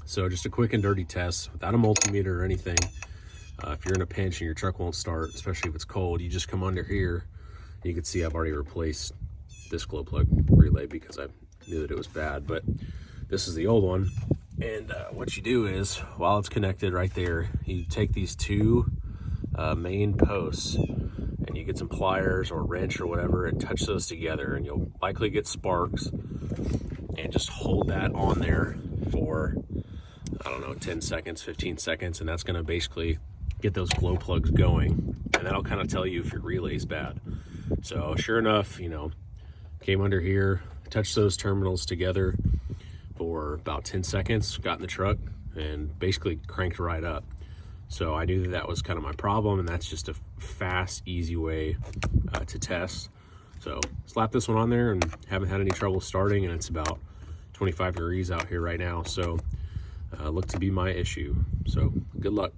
So just a quick and dirty test without a multimeter or anything. If you're in a pinch and your truck won't start, especially if it's cold, you just come under here. You can see I've already replaced this glow plug relay because I knew that it was bad, but this is the old one. And what you do is, while it's connected right there, you take these two main posts and you get some pliers or wrench or whatever and touch those together, and you'll likely get sparks. And just hold that on there for, I don't know, 10 seconds, 15 seconds, and that's gonna basically get those glow plugs going, and that'll kind of tell you if your relay's bad. So sure enough, you know, came under here, touched those terminals together for about 10 seconds, got in the truck, and basically cranked right up. So I knew that that was kind of my problem, and that's just a fast, easy way to test. So slap this one on there, and haven't had any trouble starting, and it's about 25 degrees out here right now. So look to be my issue. So good luck.